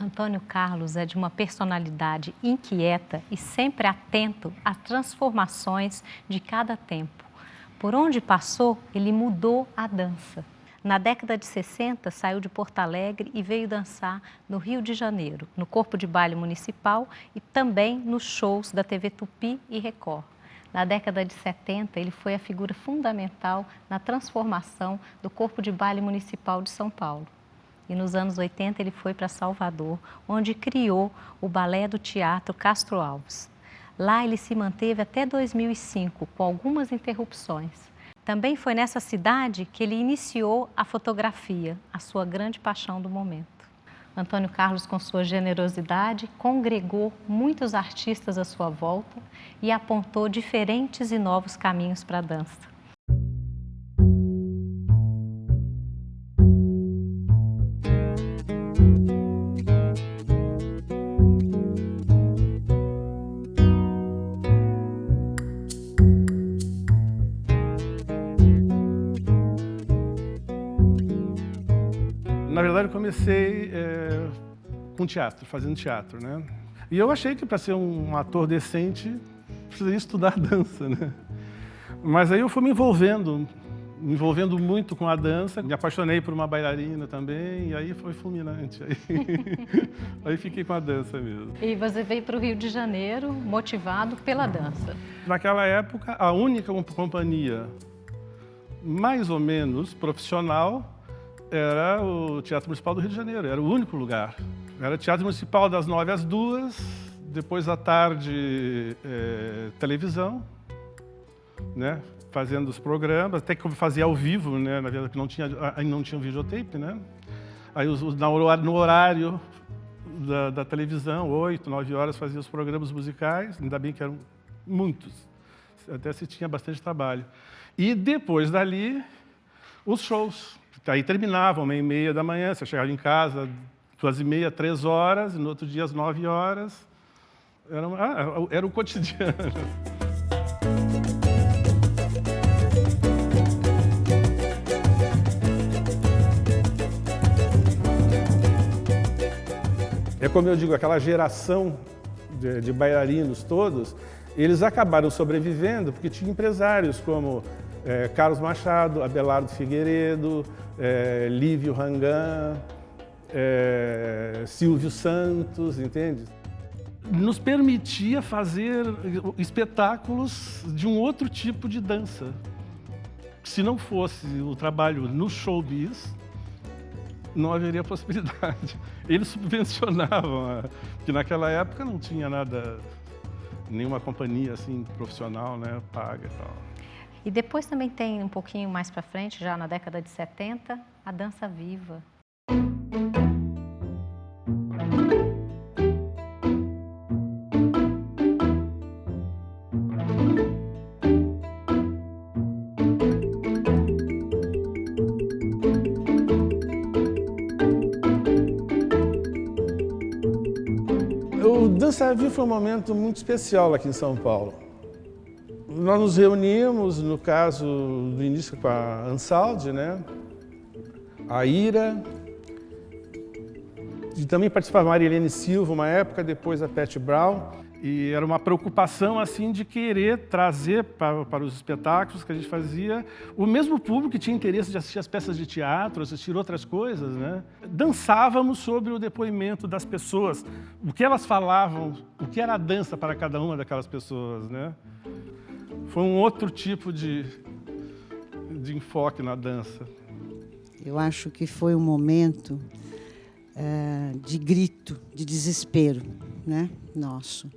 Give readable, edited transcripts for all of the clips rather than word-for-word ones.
Antônio Carlos é de uma personalidade inquieta e sempre atento às transformações de cada tempo. Por onde passou, ele mudou a dança. Na década de 60, saiu de Porto Alegre e veio dançar no Rio de Janeiro, no Corpo de Baile Municipal e também nos shows da TV Tupi e Record. Na década de 70, ele foi a figura fundamental na transformação do Corpo de Baile Municipal de São Paulo. E nos anos 80 ele foi para Salvador, onde criou o Balé do Teatro Castro Alves. Lá ele se manteve até 2005, com algumas interrupções. Também foi nessa cidade que ele iniciou a fotografia, a sua grande paixão do momento. Antônio Carlos, com sua generosidade, congregou muitos artistas à sua volta e apontou diferentes e novos caminhos para a dança. Na verdade, eu comecei com teatro, fazendo teatro, né? E eu achei que para ser um ator decente, precisaria estudar dança, né? Mas aí eu fui me envolvendo muito com a dança. Me apaixonei por uma bailarina também, e aí foi fulminante. Aí fiquei com a dança mesmo. E você veio para o Rio de Janeiro motivado pela dança. Naquela época, a única companhia mais ou menos profissional era o Teatro Municipal do Rio de Janeiro, era o único lugar. Era Teatro Municipal das 9 às 2, depois à tarde televisão, né? Fazendo os programas, até que eu fazia ao vivo, né? Na verdade, ainda não tinha um videotape, né? Aí no horário da televisão, 8, 9 horas, fazia os programas musicais, ainda bem que eram muitos, até se tinha bastante trabalho. E depois dali, os shows. Aí terminavam 1h30 da manhã, você chegava em casa 2h30, 3 horas, e no outro dia às 9 horas. Era o cotidiano. É como eu digo, aquela geração de bailarinos todos, eles acabaram sobrevivendo porque tinha empresários como Carlos Machado, Abelardo Figueiredo, Lívio Rangan, Silvio Santos, entende? Nos permitia fazer espetáculos de um outro tipo de dança. Se não fosse o trabalho no showbiz, não haveria possibilidade. Eles subvencionavam, porque naquela época não tinha nada, nenhuma companhia assim profissional, né, paga e tal. E depois também tem um pouquinho mais para frente, já na década de 70, a dança viva. O Dança Viva foi um momento muito especial aqui em São Paulo. Nós nos reunimos, no caso, no início com a Ansaldi, né? A Ira, e também participava a Marilene Silva, uma época, depois a Pat Brown. E era uma preocupação assim de querer trazer para os espetáculos que a gente fazia o mesmo público que tinha interesse de assistir as peças de teatro, assistir outras coisas, né? Dançávamos sobre o depoimento das pessoas, o que elas falavam, o que era a dança para cada uma daquelas pessoas, né? Foi um outro tipo de enfoque na dança. Eu acho que foi um momento de grito, de desespero, né? Nosso.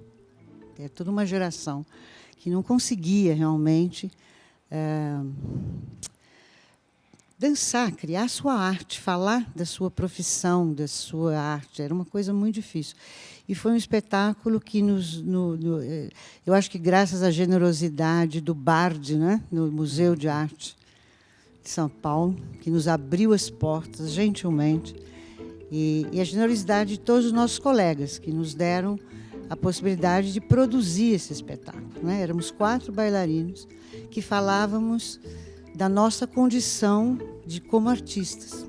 É toda uma geração que não conseguia realmente dançar, criar sua arte, falar da sua profissão, da sua arte. Era uma coisa muito difícil. E foi um espetáculo que eu acho que graças à generosidade do BARD, né, no Museu de Arte de São Paulo, que nos abriu as portas gentilmente, e a generosidade de todos os nossos colegas que nos deram a possibilidade de produzir esse espetáculo, né? Éramos 4 bailarinos que falávamos da nossa condição como artistas.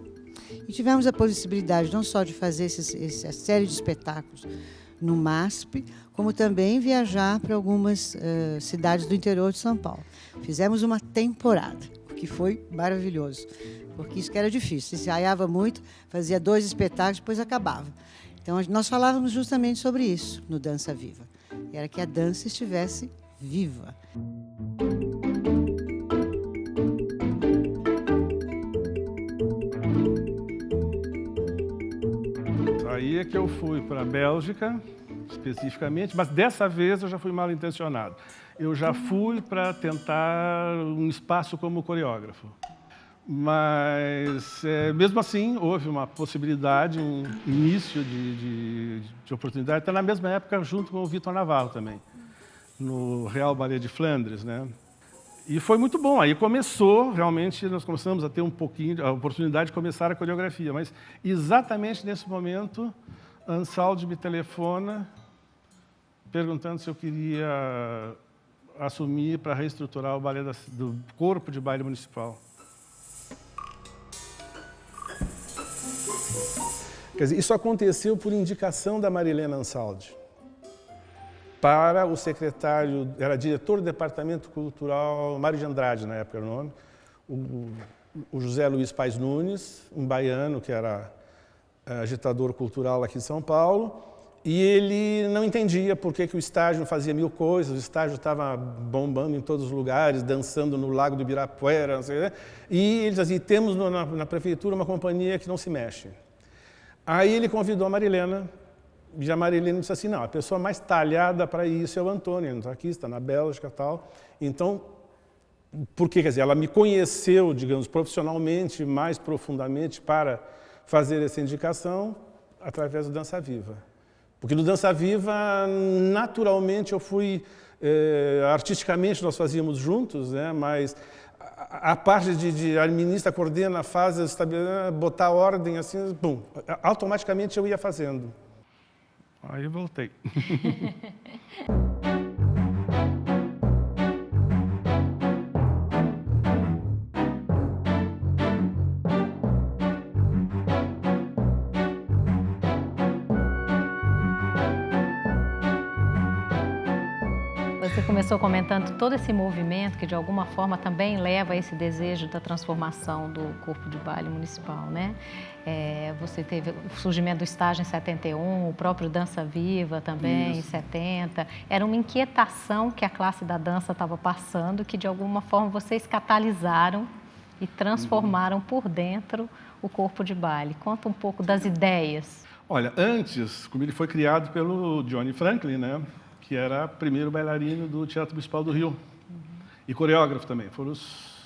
E tivemos a possibilidade não só de fazer essa série de espetáculos no MASP, como também viajar para algumas cidades do interior de São Paulo. Fizemos uma temporada, o que foi maravilhoso, porque isso que era difícil. Se ensaiava muito, fazia 2 espetáculos, depois acabava. Então, nós falávamos justamente sobre isso no Dança Viva. Era que a dança estivesse viva. Aí é que eu fui para a Bélgica, especificamente, mas dessa vez eu já fui mal intencionado. Eu já fui para tentar um espaço como coreógrafo. Mas, mesmo assim, houve uma possibilidade, um início de oportunidade, até na mesma época, junto com o Vitor Navarro também, no Real Ballet de Flandres, né? E foi muito bom. Aí começou, realmente, nós começamos a ter um pouquinho, a oportunidade de começar a coreografia. Mas, exatamente nesse momento, Ansaldi me telefona, perguntando se eu queria assumir para reestruturar o balé do Corpo de Baile Municipal. Quer dizer, isso aconteceu por indicação da Marilena Ansaldi para o secretário, era diretor do Departamento Cultural, Mário de Andrade, na época era o nome, o José Luiz Paes Nunes, um baiano que era agitador cultural aqui em São Paulo, e ele não entendia por que o estágio fazia 1000 coisas, o estágio estava bombando em todos os lugares, dançando no Lago do Ibirapuera, não sei o quê, e ele dizia assim, temos na prefeitura uma companhia que não se mexe. Aí ele convidou a Marilena, e a Marilena disse assim, não, a pessoa mais talhada para isso é o Antônio, ele não está aqui, está na Bélgica e tal. Então, porque, quer dizer, ela me conheceu, digamos, profissionalmente, mais profundamente para fazer essa indicação através do Dança Viva. Porque no Dança Viva, naturalmente, eu fui, artisticamente nós fazíamos juntos, né, mas a parte de administra, coordena, faz, botar ordem, assim, bum, automaticamente eu ia fazendo. Aí eu voltei. Você começou comentando todo esse movimento que, de alguma forma, também leva a esse desejo da transformação do Corpo de Baile Municipal, né? Você teve o surgimento do estágio em 71, o próprio Dança Viva também, em 70. Era uma inquietação que a classe da dança estava passando, que, de alguma forma, vocês catalisaram e transformaram por dentro o Corpo de Baile. Conta um pouco das ideias. Olha, antes, como ele foi criado pelo Johnny Franklin, né? Que era primeiro bailarino do Teatro Municipal do Rio, e coreógrafo também. Foram os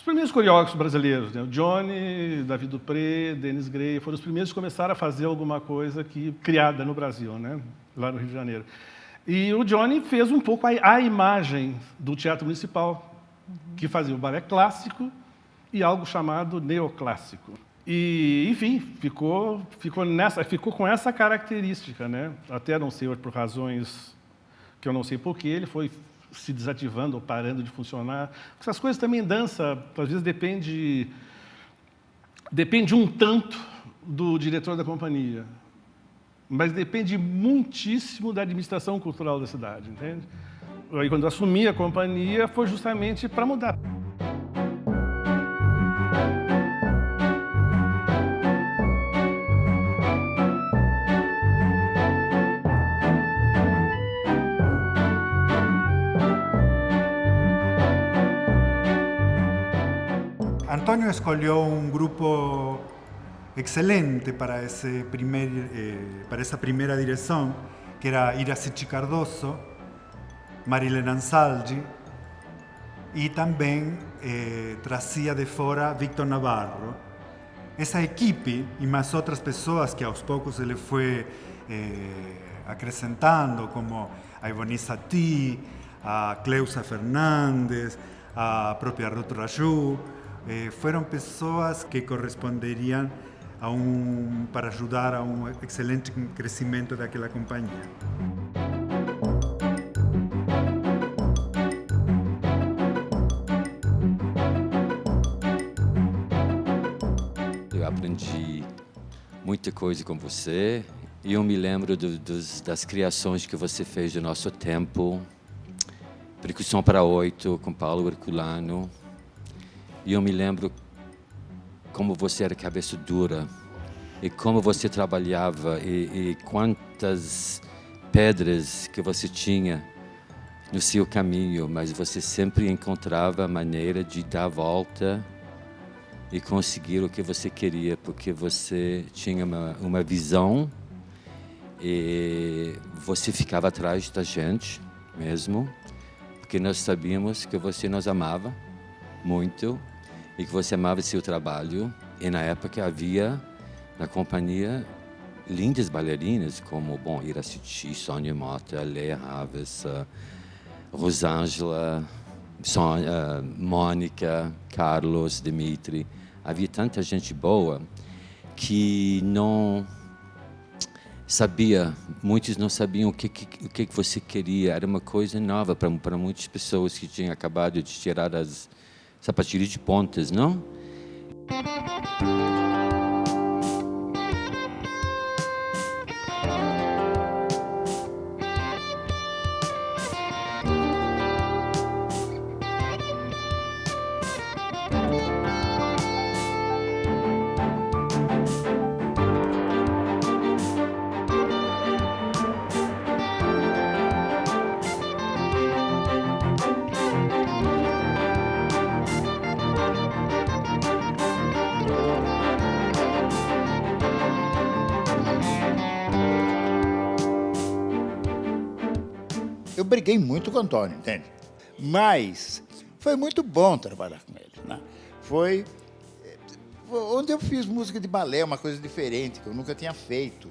primeiros coreógrafos brasileiros, né? O Johnny, David Dupré, Denis Gray, foram os primeiros que começaram a fazer alguma coisa criada no Brasil, né? Lá no Rio de Janeiro. E o Johnny fez um pouco a imagem do Teatro Municipal, que fazia o balé clássico e algo chamado neoclássico. E, enfim, ficou com essa característica, né? Até não sei por razões que eu não sei porquê, ele foi se desativando ou parando de funcionar. Essas coisas também dança, às vezes depende um tanto do diretor da companhia, mas depende muitíssimo da administração cultural da cidade, entende? Aí, quando eu assumi a companhia, foi justamente para mudar. Antonio escolheu um grupo excelente para essa primeira direção, que era Iracechi Cardoso, Marilena Ansaldi e também trazia de fora Víctor Navarro. Essa equipe e mais outras pessoas que aos poucos ele foi acrescentando, como a Ivone Satie, a Cleusa Fernandes, a própria Ruth Raju, foram pessoas que corresponderiam para ajudar a um excelente crescimento daquela companhia. muita coisa com você. E eu me lembro das criações que você fez do nosso tempo. Percussão para 8, com Paulo Herculano. E eu me lembro como você era cabeça dura. E como você trabalhava. E quantas pedras que você tinha no seu caminho. Mas você sempre encontrava a maneira de dar a volta e conseguir o que você queria. Porque você tinha uma visão. E você ficava atrás da gente mesmo, porque nós sabíamos que você nos amava muito e que você amava seu trabalho. E na época havia na companhia lindas bailarinas como Iraciti, Sônia Mota, Leia Raves, Rosângela, Mônica, Carlos, Dimitri. Havia tanta gente boa que não sabia, muitos não sabiam o que você queria. Era uma coisa nova para muitas pessoas que tinham acabado de tirar as sapatilhas de pontas, não? Eu briguei muito com o Antônio, entende? Mas foi muito bom trabalhar com ele, né? Foi onde eu fiz música de balé, uma coisa diferente, que eu nunca tinha feito.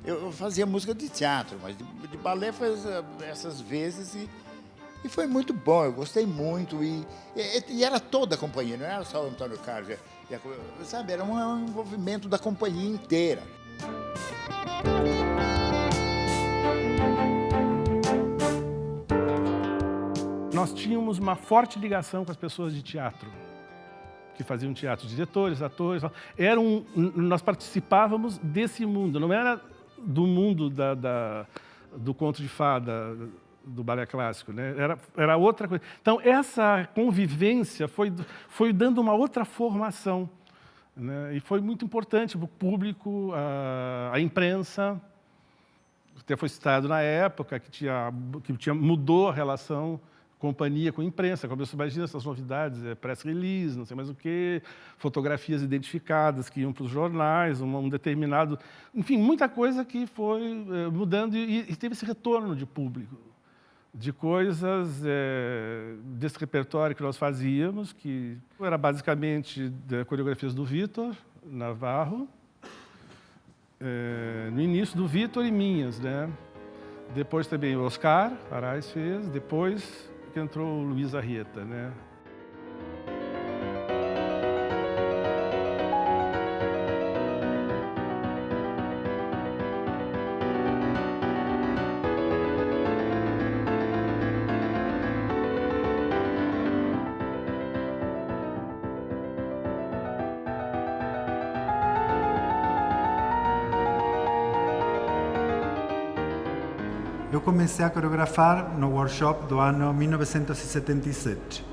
Eu fazia música de teatro, mas de balé foi essas vezes e foi muito bom, eu gostei muito. E era toda a companhia, não era só o Antônio Carlos, sabe? Era um envolvimento da companhia inteira. Nós tínhamos uma forte ligação com as pessoas de teatro, que faziam teatro, diretores, atores. Nós participávamos desse mundo, não era do mundo do conto de fada, do balé clássico, né? Era outra coisa. Então, essa convivência foi dando uma outra formação, né? E foi muito importante para o público, a imprensa. Até foi citado na época que mudou a relação companhia com imprensa. Começou, imagina essas novidades, press release, não sei mais o quê, fotografias identificadas que iam para os jornais, um determinado... Enfim, muita coisa que foi mudando e teve esse retorno de público, de coisas desse repertório que nós fazíamos, que era basicamente coreografias do Vitor Navarro, no início do Vitor e minhas, né? Depois também o Oscar Arraes fez, depois que entrou o Luiz Arrieta, né? Eu comecei a coreografar no workshop do ano 1977.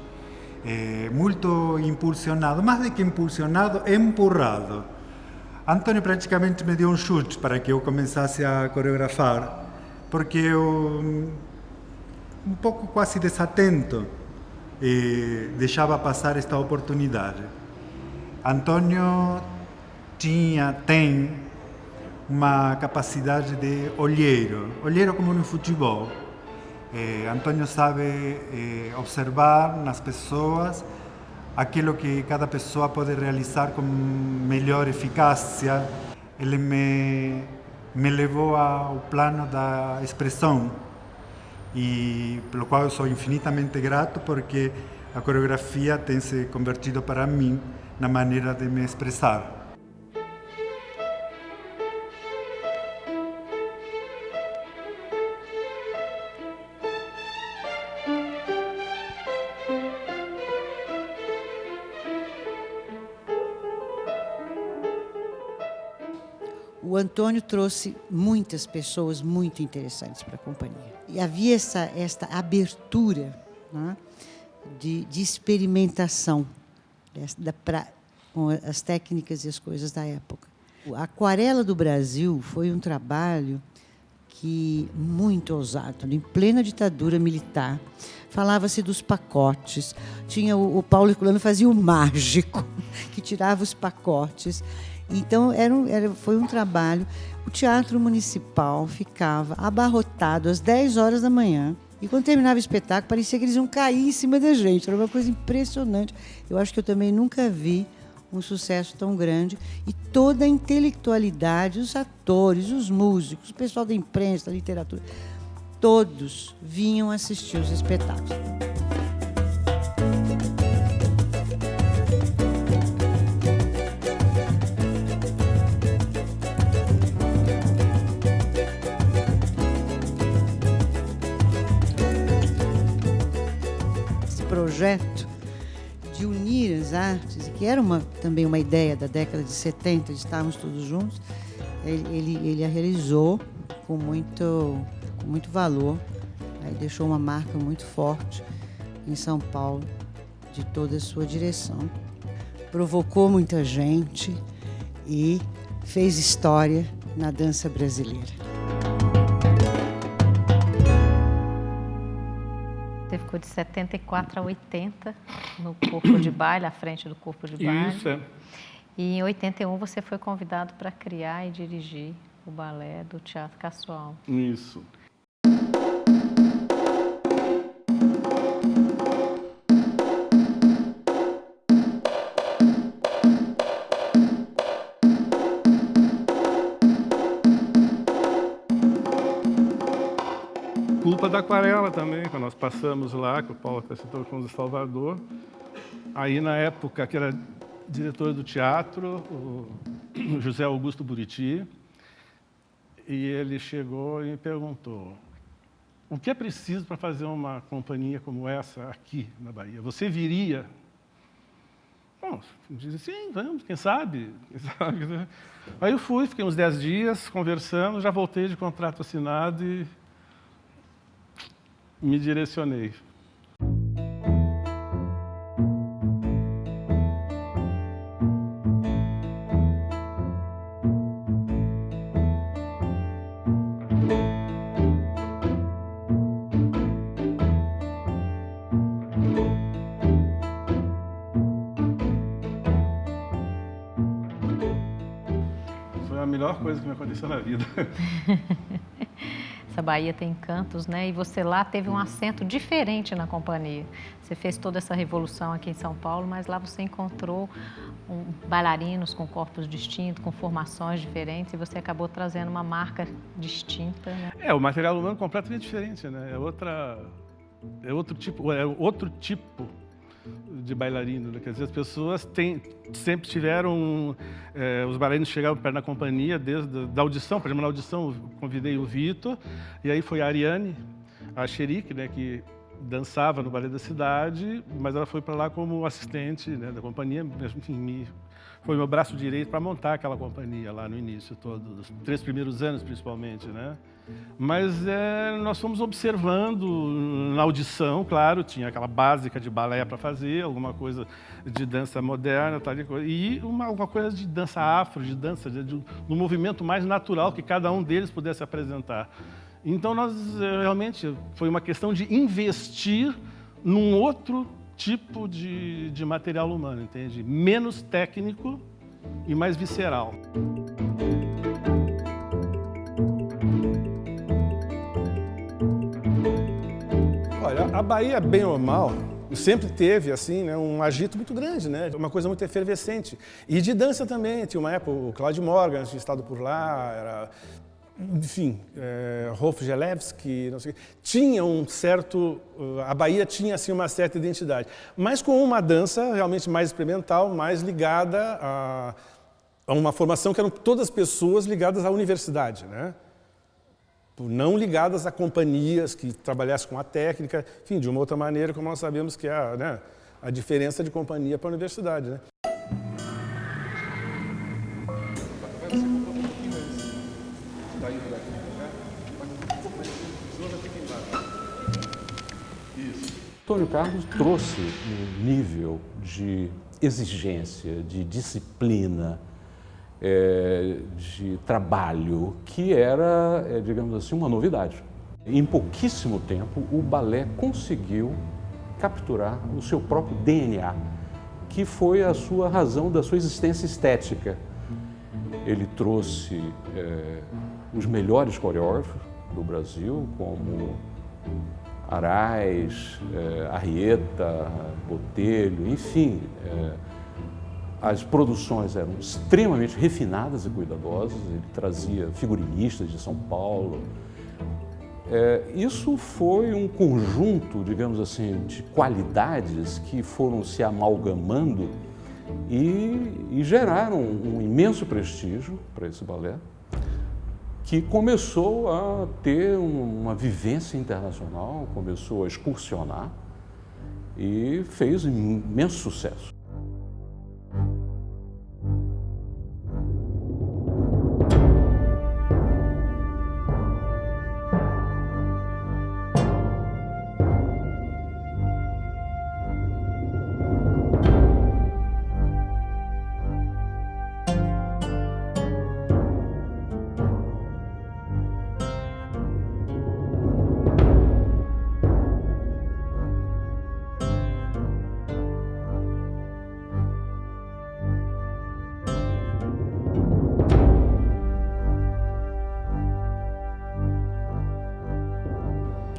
Muito impulsionado, mais do que impulsionado, empurrado. Antônio praticamente me deu um chute para que eu começasse a coreografar, porque eu, um pouco quase desatento, deixava passar esta oportunidade. Antônio tem uma capacidade de olheiro como no futebol. Antônio sabe observar nas pessoas aquilo que cada pessoa pode realizar com melhor eficácia. Ele me levou ao plano da expressão, e pelo qual eu sou infinitamente grato, porque a coreografia tem se convertido para mim na maneira de me expressar. O O Antônio trouxe muitas pessoas muito interessantes para a companhia. E havia esta abertura, né, de experimentação com as técnicas e as coisas da época. A Aquarela do Brasil foi um trabalho muito ousado, em plena ditadura militar. Falava-se dos pacotes. Tinha o Paulo Herculano fazia o mágico, que tirava os pacotes. Então, foi um trabalho. O Teatro Municipal ficava abarrotado às 10 horas da manhã. E quando terminava o espetáculo, parecia que eles iam cair em cima da gente. Era uma coisa impressionante. Eu acho que eu também nunca vi um sucesso tão grande. E toda a intelectualidade, os atores, os músicos, o pessoal da imprensa, da literatura, todos vinham assistir os espetáculos. Esse projeto de unir as artes, que era também uma ideia da década de 70, de estarmos todos juntos, ele a realizou com muito valor, né? Deixou uma marca muito forte em São Paulo, de toda a sua direção. Provocou muita gente e fez história na dança brasileira. Você ficou de 74 a 80 no corpo de baile, à frente do corpo de baile. Isso, é. E em 81 você foi convidado para criar e dirigir o balé do Teatro Casual. Isso. Culpa da Aquarela também, quando nós passamos lá, que o Paulo apresentou com o Salvador. Aí, na época, que era diretor do teatro, o José Augusto Buriti, e ele chegou e me perguntou: o que é preciso para fazer uma companhia como essa aqui na Bahia? Você viria? Bom, eu disse, sim, vamos, quem sabe? Aí eu fui, fiquei uns 10 dias conversando, já voltei de contrato assinado e me direcionei. Foi a melhor coisa que me aconteceu na vida. Essa Bahia tem encantos, né? E você lá teve um assento diferente na companhia. Você fez toda essa revolução aqui em São Paulo, mas lá você encontrou bailarinos com corpos distintos, com formações diferentes, e você acabou trazendo uma marca distinta, né? O material humano é completamente diferente, né? É outro tipo de bailarino, né? Quer dizer, as pessoas sempre tiveram... os bailarinos chegavam perto da companhia, desde a audição. Por exemplo, na audição, eu convidei o Vitor, e aí foi a Ariane, a Xerique, né, que dançava no Balé da Cidade, mas ela foi para lá como assistente, né, da companhia. Enfim, foi meu braço direito para montar aquela companhia lá no início, dos 3 primeiros anos, principalmente, né? Mas nós fomos observando na audição, claro, tinha aquela básica de balé para fazer, alguma coisa de dança moderna, tal coisa, e alguma coisa de dança afro, de dança, do movimento mais natural que cada um deles pudesse apresentar. Então, realmente, foi uma questão de investir num outro tipo de material humano, entende? Menos técnico e mais visceral. Olha, a Bahia, bem ou mal, sempre teve assim, né, um agito muito grande, né, uma coisa muito efervescente. E de dança também, tinha uma época, o Claudio Morgan tinha estado por lá, era... Enfim, Rolf Gelewski, não sei, tinha um certo... A Bahia tinha, assim, uma certa identidade, mas com uma dança realmente mais experimental, mais ligada a uma formação que eram todas pessoas ligadas à universidade, né? Não ligadas a companhias que trabalhassem com a técnica, enfim, de uma outra maneira, como nós sabemos que é a diferença de companhia para a universidade, né? Antônio Carlos trouxe um nível de exigência, de disciplina, de trabalho, que era, digamos assim, uma novidade. Em pouquíssimo tempo, o balé conseguiu capturar o seu próprio DNA, que foi a sua razão da sua existência estética. Ele trouxe os melhores coreógrafos do Brasil, como Arraiz, Arrieta, Botelho, enfim. As produções eram extremamente refinadas e cuidadosas, ele trazia figurinistas de São Paulo. Isso foi um conjunto, digamos assim, de qualidades que foram se amalgamando e geraram um imenso prestígio para esse balé, que começou a ter uma vivência internacional, começou a excursionar e fez imenso sucesso.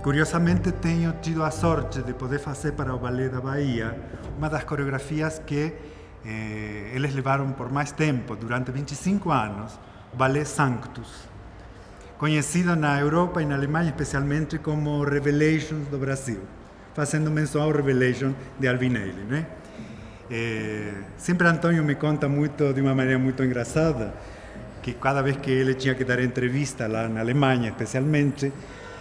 Curiosamente, tenho tido a sorte de poder fazer para o Ballet da Bahia uma das coreografias que eles levaram por mais tempo, durante 25 anos, o Ballet Sanctus, conhecido na Europa e na Alemanha especialmente como Revelations do Brasil, fazendo menção ao Revelation de Albinelli, né? Sempre Antônio me conta muito, de uma maneira muito engraçada, que cada vez que ele tinha que dar entrevista lá na Alemanha, especialmente,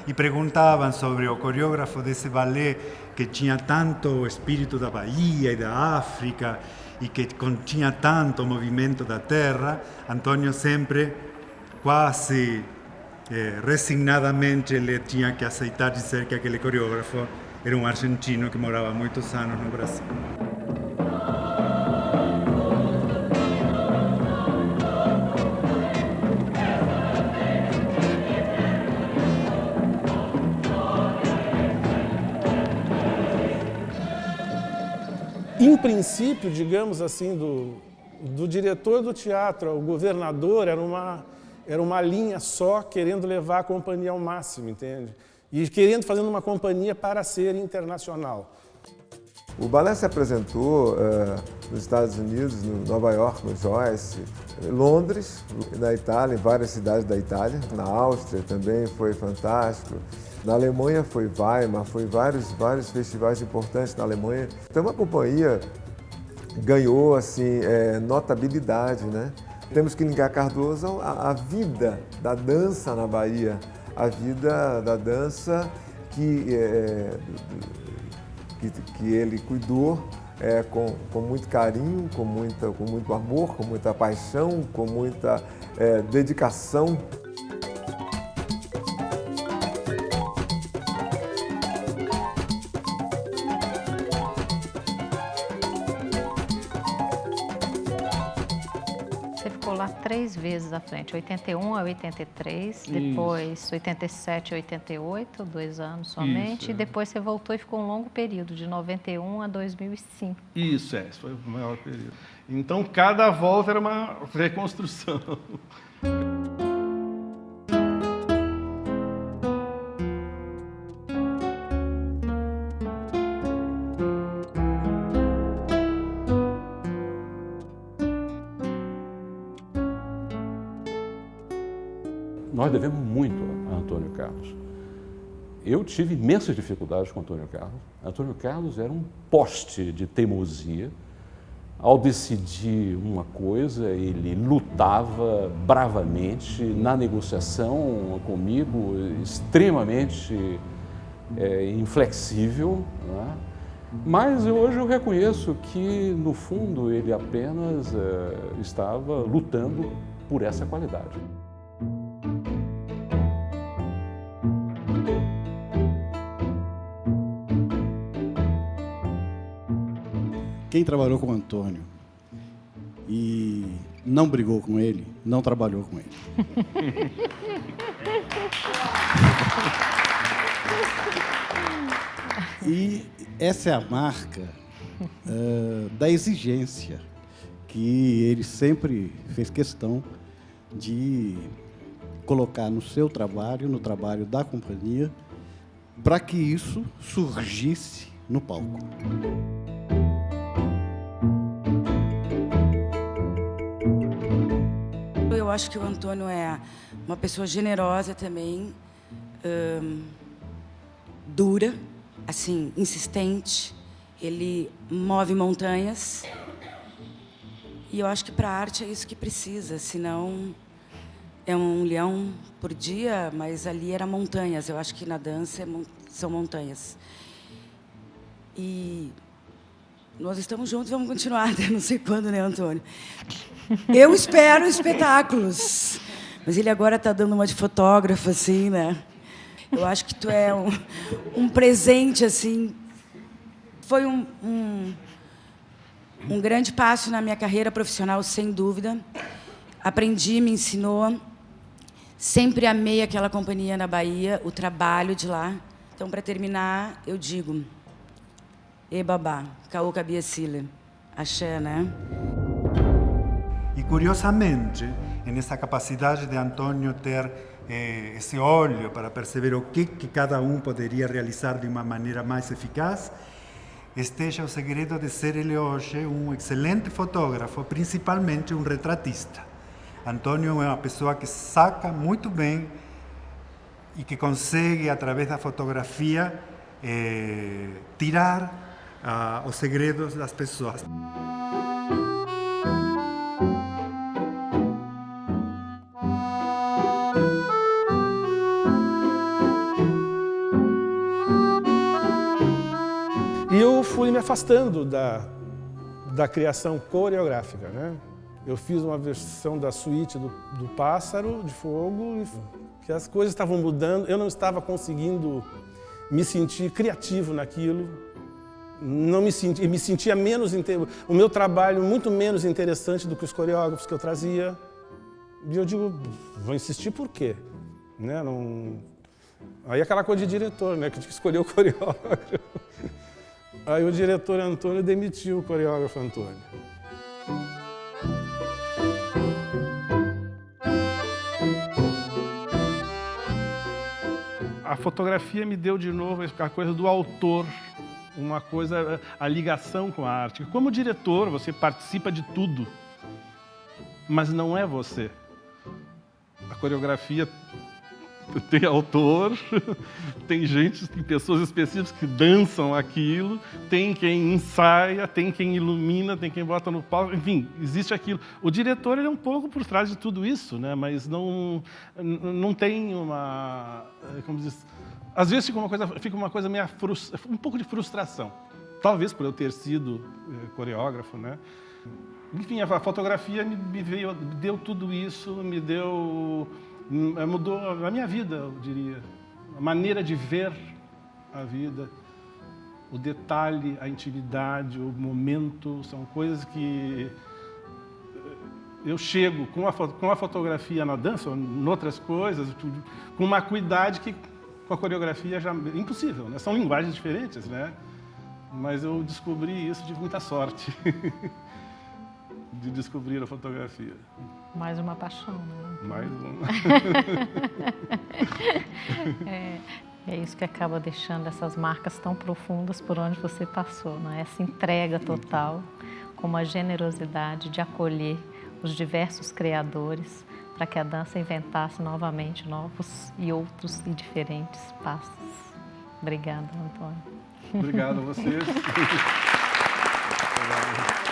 e perguntavam sobre o coreógrafo desse ballet que tinha tanto o espírito da Bahia e da África e que continha tanto o movimento da terra, Antônio sempre, quase resignadamente, ele tinha que aceitar dizer que aquele coreógrafo era um argentino que morava há muitos anos no Brasil. Em princípio, digamos assim, do diretor do teatro ao governador, era uma linha só, querendo levar a companhia ao máximo, entende? E fazendo uma companhia para ser internacional. O balé se apresentou nos Estados Unidos, em Nova York, no Joyce, Londres, na Itália, em várias cidades da Itália. Na Áustria também foi fantástico. Na Alemanha foi Weimar, foi vários festivais importantes na Alemanha. Então uma companhia ganhou assim, notabilidade, né? Temos que ligar Cardoso à vida da dança na Bahia, a vida da dança que ele cuidou com muito carinho, com muito amor, com muita paixão, com muita dedicação. Você ficou lá 3 vezes à frente, 81 a 83, depois 87 a 88, 2 anos somente, Isso, e depois você voltou e ficou um longo período, de 91 a 2005. Isso, esse foi o maior período. Então, cada volta era uma reconstrução. Nós devemos muito a Antônio Carlos. Eu tive imensas dificuldades com Antônio Carlos. Antônio Carlos era um poste de teimosia. Ao decidir uma coisa, ele lutava bravamente na negociação comigo, extremamente inflexível, né? Mas hoje eu reconheço que, no fundo, ele apenas estava lutando por essa qualidade. quem trabalhou com o Antônio e não brigou com ele, não trabalhou com ele. E essa é a marca da exigência que ele sempre fez questão de colocar no seu trabalho, no trabalho da companhia, para que isso surgisse no palco. Eu acho que o Antônio é uma pessoa generosa também, dura, assim, insistente. Ele move montanhas. E eu acho que para a arte é isso que precisa, senão é um leão por dia, mas ali era montanhas. Eu acho que na dança são montanhas. E nós estamos juntos, vamos continuar, até não sei quando, né, Antônio? Eu espero espetáculos, mas ele agora está dando uma de fotógrafo, assim, né? Eu acho que tu é um presente, assim. Foi um grande passo na minha carreira profissional, sem dúvida. Aprendi, me ensinou. Sempre amei aquela companhia na Bahia, o trabalho de lá. Então, para terminar, eu digo: e babá, caô cabiecile, axé, né? E, curiosamente, nessa capacidade de Antônio ter esse olho para perceber o que cada um poderia realizar de uma maneira mais eficaz, esteja o segredo de ser ele hoje um excelente fotógrafo, principalmente um retratista. Antônio é uma pessoa que saca muito bem e que consegue, através da fotografia, tirar os segredos das pessoas. E eu fui me afastando da criação coreográfica, né? Eu fiz uma versão da suíte do Pássaro de Fogo, que as coisas estavam mudando, eu não estava conseguindo me sentir criativo naquilo, me sentia menos, o meu trabalho muito menos interessante do que os coreógrafos que eu trazia. E eu digo, vou insistir por quê? Né? Aí aquela coisa de diretor, né? Que tinha que escolher o coreógrafo. Aí o diretor Antônio demitiu o coreógrafo Antônio. A fotografia me deu de novo a coisa do autor, uma coisa, a ligação com a arte. Como diretor, você participa de tudo, mas não é você. A coreografia tem autor, tem gente, tem pessoas específicas que dançam aquilo, tem quem ensaia, tem quem ilumina, tem quem bota no palco, enfim, existe aquilo. O diretor ele é um pouco por trás de tudo isso, né? Mas não tem uma... Como diz, às vezes fica uma coisa meio um pouco de frustração. Talvez por eu ter sido coreógrafo, né? Enfim, a fotografia me deu tudo isso, mudou a minha vida, eu diria. A maneira de ver a vida, o detalhe, a intimidade, o momento, são coisas que eu chego com a fotografia na dança, ou em outras coisas, com uma acuidade que com a coreografia já é impossível, né? São linguagens diferentes, né? Mas eu descobri isso de muita sorte. De descobrir a fotografia. Mais uma paixão, né? Mais uma. É isso que acaba deixando essas marcas tão profundas por onde você passou, né? Essa entrega total, com uma generosidade de acolher os diversos criadores para que a dança inventasse novamente novos e outros e diferentes passos. Obrigada, Antônio. Obrigado a vocês. Obrigado.